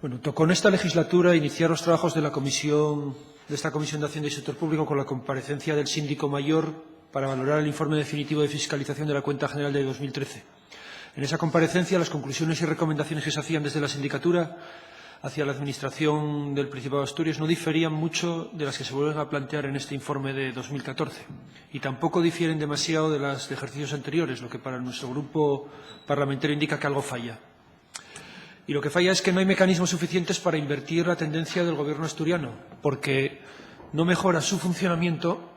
Bueno, tocó en esta legislatura iniciar los trabajos de esta Comisión de Hacienda y Sector Público con la comparecencia del Síndico Mayor para valorar el informe definitivo de fiscalización de la Cuenta General de 2013. En esa comparecencia, las conclusiones y recomendaciones que se hacían desde la sindicatura hacia la Administración del Principado de Asturias no diferían mucho de las que se vuelven a plantear en este informe de 2014 y tampoco difieren demasiado de las de ejercicios anteriores, lo que para nuestro grupo parlamentario indica que algo falla. Y lo que falla es que no hay mecanismos suficientes para invertir la tendencia del Gobierno asturiano, porque no mejora su funcionamiento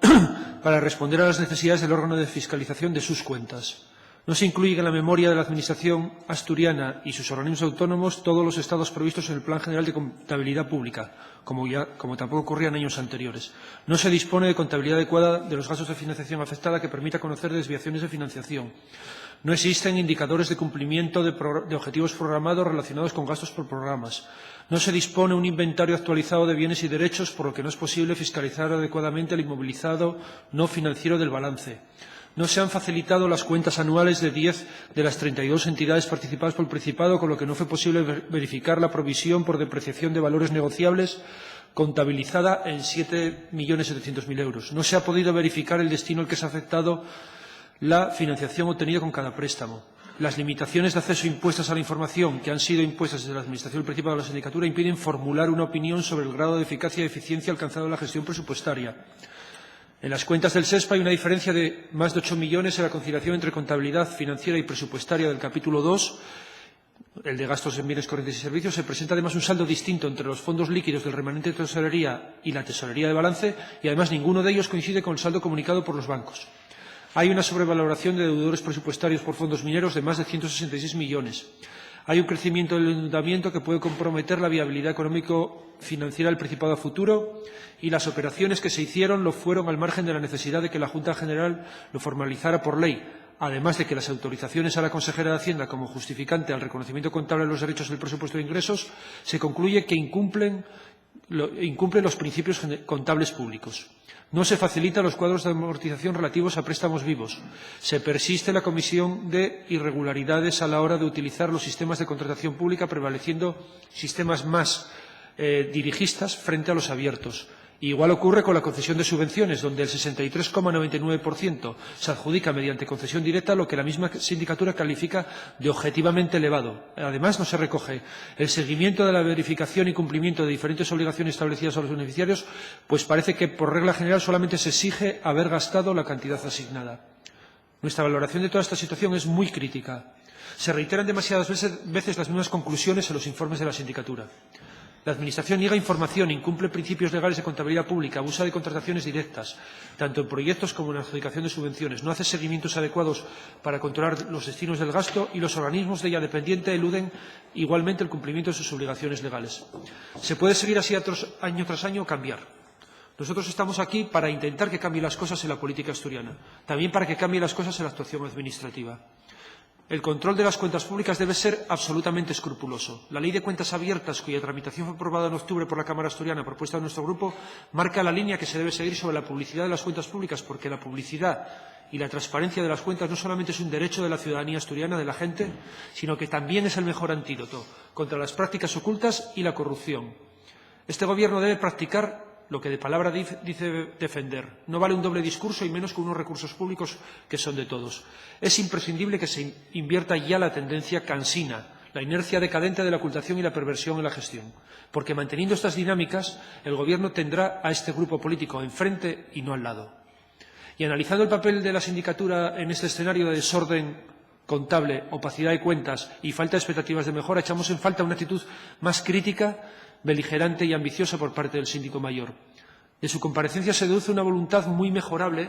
para responder a las necesidades del órgano de fiscalización de sus cuentas. No se incluye en la memoria de la Administración asturiana y sus organismos autónomos todos los estados previstos en el Plan General de Contabilidad Pública, como tampoco ocurría en años anteriores. No se dispone de contabilidad adecuada de los gastos de financiación afectada que permita conocer desviaciones de financiación. No existen indicadores de cumplimiento de objetivos programados relacionados con gastos por programas. No se dispone de un inventario actualizado de bienes y derechos, por lo que no es posible fiscalizar adecuadamente el inmovilizado no financiero del balance. No se han facilitado las cuentas anuales de 10 de las 32 entidades participadas por el Principado, con lo que no fue posible verificar la provisión por depreciación de valores negociables contabilizada en 7.700.000 euros. No se ha podido verificar el destino al que se ha afectado la financiación obtenida con cada préstamo. Las limitaciones de acceso impuestas a la información que han sido impuestas desde la Administración del Principado a la Sindicatura impiden formular una opinión sobre el grado de eficacia y eficiencia alcanzado en la gestión presupuestaria. En las cuentas del SESPA hay una diferencia de más de 8 millones en la conciliación entre contabilidad financiera y presupuestaria del capítulo 2, el de gastos en bienes corrientes y servicios. Se presenta además un saldo distinto entre los fondos líquidos del remanente de tesorería y la tesorería de balance, y además ninguno de ellos coincide con el saldo comunicado por los bancos. Hay una sobrevaloración de deudores presupuestarios por fondos mineros de más de 166 millones. Hay un crecimiento del endeudamiento que puede comprometer la viabilidad económico-financiera del Principado a futuro, y las operaciones que se hicieron lo fueron al margen de la necesidad de que la Junta General lo formalizara por ley, además de que las autorizaciones a la consejera de Hacienda como justificante al reconocimiento contable de los derechos del presupuesto de ingresos se concluye que incumplen los principios contables públicos. No se facilitan los cuadros de amortización relativos a préstamos vivos. Se persiste la comisión de irregularidades a la hora de utilizar los sistemas de contratación pública, prevaleciendo sistemas más dirigistas frente a los abiertos. Igual ocurre con la concesión de subvenciones, donde el 63,99% se adjudica mediante concesión directa, lo que la misma sindicatura califica de objetivamente elevado. Además, no se recoge el seguimiento de la verificación y cumplimiento de diferentes obligaciones establecidas a los beneficiarios, pues parece que, por regla general, solamente se exige haber gastado la cantidad asignada. Nuestra valoración de toda esta situación es muy crítica. Se reiteran demasiadas veces las mismas conclusiones en los informes de la sindicatura. La Administración niega información, incumple principios legales de contabilidad pública, abusa de contrataciones directas, tanto en proyectos como en la adjudicación de subvenciones, no hace seguimientos adecuados para controlar los destinos del gasto, y los organismos de ella dependiente eluden igualmente el cumplimiento de sus obligaciones legales. Se puede seguir así año tras año o cambiar. Nosotros estamos aquí para intentar que cambien las cosas en la política asturiana, también para que cambien las cosas en la actuación administrativa. El control de las cuentas públicas debe ser absolutamente escrupuloso. La Ley de Cuentas Abiertas, cuya tramitación fue aprobada en octubre por la Cámara Asturiana a propuesta de nuestro grupo, marca la línea que se debe seguir sobre la publicidad de las cuentas públicas, porque la publicidad y la transparencia de las cuentas no solamente es un derecho de la ciudadanía asturiana, de la gente, sino que también es el mejor antídoto contra las prácticas ocultas y la corrupción. Este Gobierno debe practicar lo que de palabra dice defender. No vale un doble discurso, y menos con unos recursos públicos que son de todos. Es imprescindible que se invierta ya la tendencia cansina, la inercia decadente de la ocultación y la perversión en la gestión, porque manteniendo estas dinámicas, el Gobierno tendrá a este grupo político enfrente y no al lado. Y analizando el papel de la sindicatura en este escenario de desorden contable, opacidad de cuentas y falta de expectativas de mejora, echamos en falta una actitud más crítica, beligerante y ambiciosa por parte del síndico mayor. De su comparecencia se deduce una voluntad muy mejorable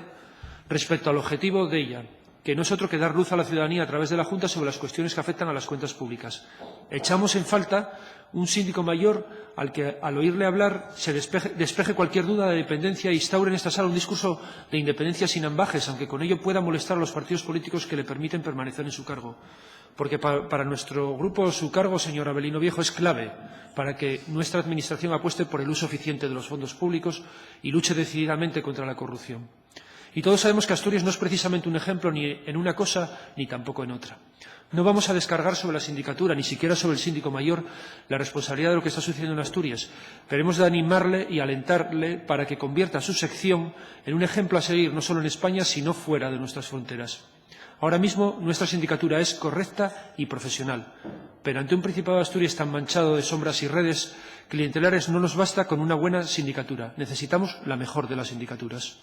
respecto al objetivo de ella, que no es otro que dar luz a la ciudadanía a través de la Junta sobre las cuestiones que afectan a las cuentas públicas. Echamos en falta un síndico mayor al que, al oírle hablar, se despeje cualquier duda de dependencia e instaure en esta sala un discurso de independencia sin ambajes, aunque con ello pueda molestar a los partidos políticos que le permiten permanecer en su cargo. Porque para nuestro grupo su cargo, señor Avelino Viejo, es clave para que nuestra Administración apueste por el uso eficiente de los fondos públicos y luche decididamente contra la corrupción. Y todos sabemos que Asturias no es precisamente un ejemplo ni en una cosa ni tampoco en otra. No vamos a descargar sobre la sindicatura, ni siquiera sobre el síndico mayor, la responsabilidad de lo que está sucediendo en Asturias, pero hemos de animarle y alentarle para que convierta su sección en un ejemplo a seguir no solo en España, sino fuera de nuestras fronteras. Ahora mismo nuestra sindicatura es correcta y profesional, pero ante un Principado de Asturias tan manchado de sombras y redes clientelares no nos basta con una buena sindicatura. Necesitamos la mejor de las sindicaturas.